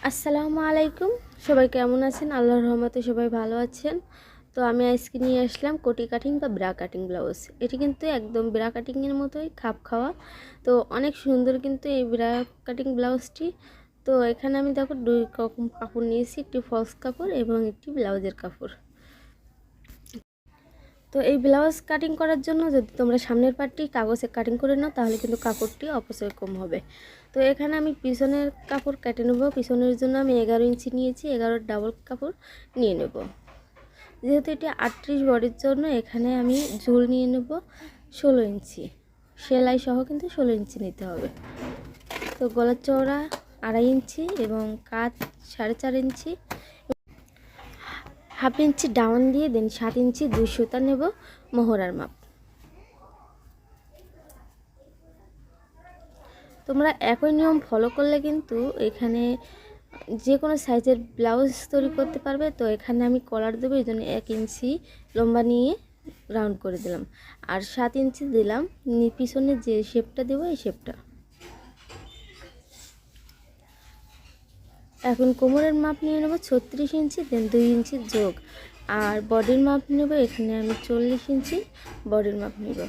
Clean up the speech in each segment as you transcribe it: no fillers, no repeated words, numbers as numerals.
আসসালামু আলাইকুম। সবাই কেমন আছেন? আল্লাহর রহমতে সবাই ভালো আছেন। তো আমি আজকে নিয়ে আসলাম কোটি কাটিং বা ব্রা কাটিং ব্লাউজ। এটি কিন্তু একদম ব্রা কাটিংয়ের মতোই খাপ খাওয়া। তো অনেক সুন্দর কিন্তু এই ব্রা কাটিং ব্লাউজটি। তো এখানে আমি দেখো দুই রকম কাপড় নিয়েছি, একটি ফলস কাপড় এবং একটি ব্লাউজের কাপড়। তো এই ব্লাউজ কাটিং করার জন্য যদি তোমরা সামনের পার্টটি কাগজে কাটিং করে নাও তাহলে কিন্তু কাপড়টি অপচয় কম হবে। তো এখানে আমি পিছনের কাপড় কেটে নেব। পিছনের জন্য আমি 11 ইঞ্চি নিয়েছি, 11 ডাবল কাপড় নিয়ে নেব। যেহেতু এটি 38 বডির জন্য এখানে আমি ঝুল নিয়ে নেব 16 ইঞ্চি, সেলাই সহ কিন্তু 16 ইঞ্চি নিতে হবে। তো গলার চওড়া 2.5 ইঞ্চি এবং কাঁধ 4.5 ইঞ্চি, হাফ ইঞ্চি ডাউন দিয়ে দেন 7 ইঞ্চি 2 সুতা নেব মোহরার মাপ। তোমরা একই নিয়ম ফলো করলে কিন্তু এখানে যে কোনো সাইজের ব্লাউজ তৈরি করতে পারবে। তো এখানে আমি কলার দেবো, এই জন্য 1 ইঞ্চি লম্বা নিয়ে রাউন্ড করে দিলাম, আর 7 ইঞ্চি দিলাম পিছনে যে শেপটা দেবো এই শেপটা। এখন কোমরের মাপ নিয়ে নেবো 36 ইঞ্চি, দেন 2 ইঞ্চি যোগ, আর বডির মাপ নেব এখানে আমি 40 ইঞ্চি বডির মাপ নেব।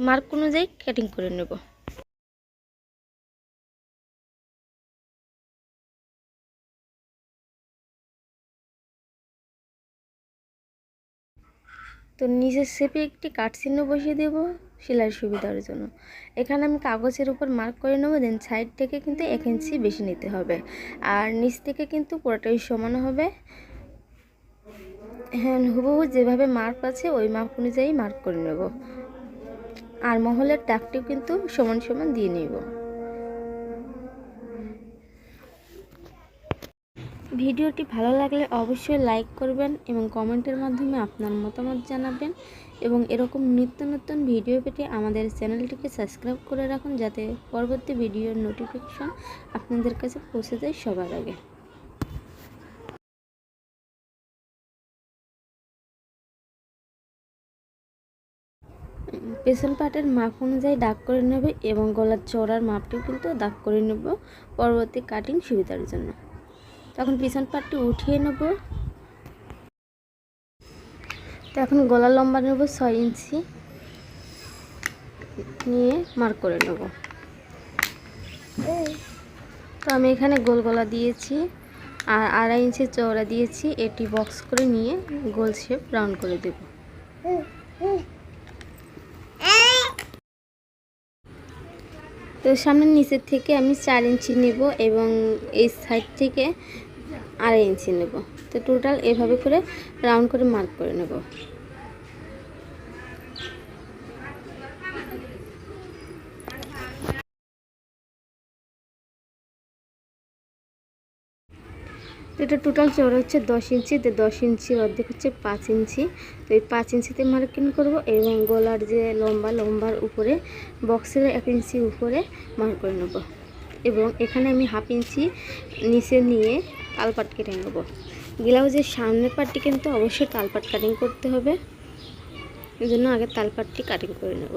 মার্ক অনুযায়ী কাটিং করে নেব। তো নিচের শেপে একটি কাট চিহ্ন বসিয়ে দেব সেলাইয়ের সুবিধার জন্য। এখানে আমি কাগজের উপর মার্ক করে নেব, দেন সাইড থেকে কিন্তু 1 ইঞ্চি বেশি নিতে হবে, আর নিচ থেকে কিন্তু পুরোটাই সমান হবে। হ্যাঁ, হুবহু যেভাবে মার্ক আছে ওই মাপ অনুযায়ী মার্ক করে নেব, আর মহলের দাগটিও কিন্তু সমান সমান দিয়ে নেব। ভিডিওটি ভালো লাগলে অবশ্যই লাইক করবেন এবং কমেন্টের মাধ্যমে আপনার মতামত জানাবেন, এবং এরকম নিত্য নতুন ভিডিও পেতে আমাদের চ্যানেলটিকে সাবস্ক্রাইব করে রাখুন, যাতে পরবর্তী ভিডিওর নোটিফিকেশন আপনাদের কাছে পৌঁছে যায় সবার আগে। পেছন পাটের মাপ অনুযায়ী দাগ করে নেবে এবং গলার চওড়ার মাপটিও কিন্তু দাগ করে নেব পরবর্তী কাটিং সুবিধার জন্য। তখন পিছন পাটটি উঠিয়ে নেব। তো এখন গলার লম্বা নেব 6 ইঞ্চি নিয়ে মার্ক করে নেব। তো আমি এখানে গোল গলা দিয়েছি আর 2.5 ইঞ্চি চওড়া দিয়েছি, এটি বক্স করে নিয়ে গোল শেপ রাউন্ড করে দেব। তো সামনের নিচের থেকে আমি 4 ইঞ্চি নেব এবং এই সাইড থেকে 2.5 ইঞ্চি নেব। তো টোটাল এভাবে করে রাউন্ড করে মার্ক করে নেব। এটা টোটাল চওড়া হচ্ছে 10 ইঞ্চি, তো 10 ইঞ্চির অর্ধেক হচ্ছে 5 ইঞ্চি। তো এই 5 ইঞ্চিতে মার্কিং করব এবং গলার যে লম্বার উপরে বক্সের 1 ইঞ্চি উপরে মার্ক করে নেব, এবং এখানে আমি হাফ ইঞ্চি নিচে নিয়ে তালপাট কেটে নেব। ব্লাউজের সামনের পাটটি কিন্তু অবশ্যই তালপাট কাটিং করতে হবে, এই জন্য আগে তালপাটটি কাটিং করে নেব।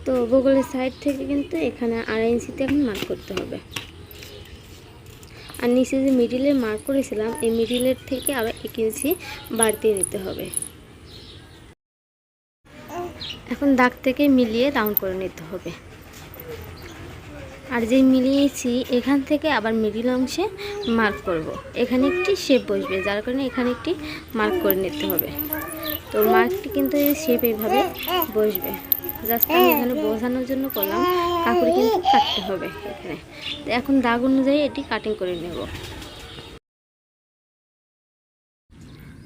তো বগলের সাইড থেকে কিন্তু এখানে 2.5 ইঞ্চিতে এখন মার্ক করতে হবে, আর নিচে যে মিডিলে মার্ক করেছিলাম এই মিডিলের থেকে আবার 1 ইঞ্চি বাড়তি নিতে হবে। এখন দাগ থেকে মিলিয়ে রাউন্ড করে নিতে হবে, আর যেই মিলিয়েছি এখান থেকে আবার মিডিল অংশে মার্ক করব। এখানে একটি শেপ বসবে, যার কারণে এখানে একটি মার্ক করে নিতে হবে। তো মার্কটি কিন্তু এই শেপ এইভাবে বসবে, জাস্ট আমি এখানে বোঝানোর জন্য করলাম, কাপড় কিন্তু কাটতে হবে এখানে। তো এখন দাগ অনুযায়ী এটি কাটিং করে নেব।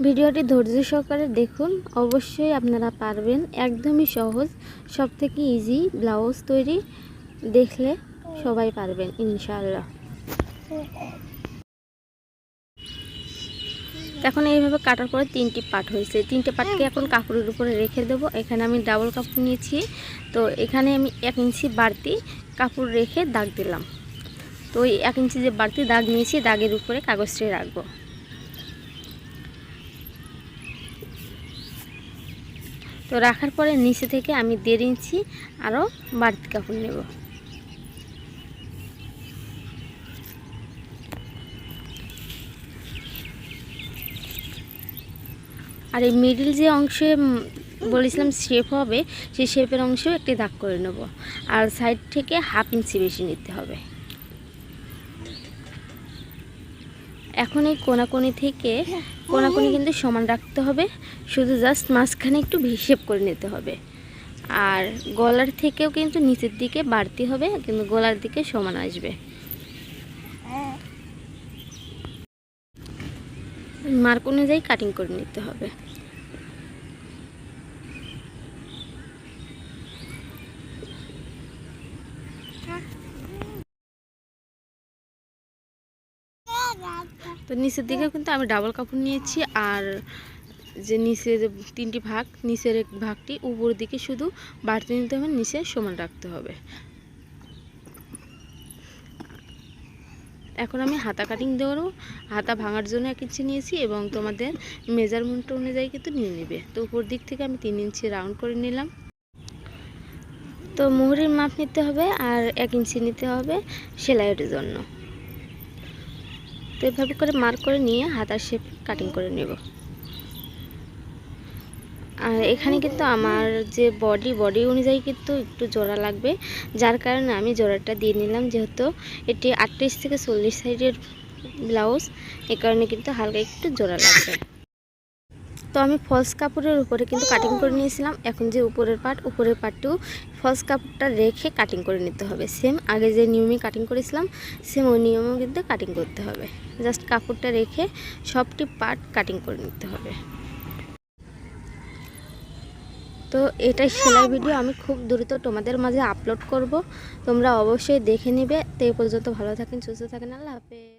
ভিডিওটি ধৈর্য সহকারে দেখুন, অবশ্যই আপনারা পারবেন। একদমই সহজ, সব থেকে ইজি ব্লাউজ তৈরি, দেখলে সবাই পারবেন ইনশাআল্লাহ। এখন এইভাবে কাটার পরে 3টি পার্ট হয়েছে, 3টে পার্টকে এখন কাপড়ের উপরে রেখে দেব। এখানে আমি ডাবল কাপড় নিয়েছি, তো এখানে আমি 1 ইঞ্চি বাড়তি কাপড় রেখে দাগ দিলাম। তো ওই 1 ইঞ্চি যে বাড়তি দাগ নিয়েছি দাগের উপরে কাগজটি রাখবো। তো রাখার পরে নিচে থেকে আমি 1.5 ইঞ্চি আরও বাড়তি কাপড় নেব। আর এই মিডিল যে অংশে বলেছিলাম শেপ হবে, সেই শেপের অংশেও একটি দাগ করে নেব। আর সাইড থেকে 1/2 ইঞ্চি বেশি নিতে হবে। এখন এই কোনাকুনি থেকে কোনাকুনি কিন্তু সমান রাখতে হবে, শুধু জাস্ট মাঝখানে একটু শেপ করে নিতে হবে। আর গলার থেকেও কিন্তু নিচের দিকে বাড়তি হবে, কিন্তু গলার দিকে সমান আসবে। মার্ক অনুযায়ী কাটিং করে নিতে হবে। তো নিচের দিকে কিন্তু আমি ডাবল কাপড় নিয়েছি, আর যে নিচে যে 3টি ভাগ, নিচের এক ভাগটি উপর দিকে শুধু বাড়তি নিতে হবে, নিচে সমান রাখতে হবে। এখন আমি হাতা কাটিং দেবো। হাতা ভাঙার জন্য 1 ইঞ্চি নিয়েছি এবং তোমাদের মেজারমেন্ট অনুযায়ী কিন্তু নিয়ে নেবে। তো উপর দিক থেকে আমি 3 ইঞ্চি রাউন্ড করে নিলাম। তো মুহুরির মাপ নিতে হবে আর 1 ইঞ্চি নিতে হবে সেলাইয়ের জন্য। তো এভাবে করে মার্ক করে নিয়ে হাতার শেপ কাটিং করে নেব। আর এখানে কিন্তু আমার যে বডি অনুযায়ী কিন্তু একটু জোড়া লাগবে, যার কারণে আমি জোড়াটা দিয়ে নিলাম। যেহেতু এটি 38 থেকে 40 সাইজের ব্লাউজ, এ কারণে কিন্তু হালকা একটু জোড়া লাগবে। তো আমি ফলস কাপড়ের উপরে কিন্তু কাটিং করে নিয়েছিলাম। এখন যে উপরের পার্টটিও ফলস কাপড়টা রেখে কাটিং করে নিতে হবে। সেম আগে যে নিয়মে কাটিং করেছিলাম, সেম ওই নিয়মেও কিন্তু কাটিং করতে হবে। জাস্ট কাপড়টা রেখে সবটি পার্ট কাটিং করে নিতে হবে। তো এটাই সেলাই ভিডিও আমি খুব দ্রুত তোমাদের মাঝে আপলোড করব, তোমরা অবশ্যই দেখে নেবে। তো এই পর্যন্ত ভালো থাকেন, সুস্থ থাকেন, আল্লাহ হাফেজ।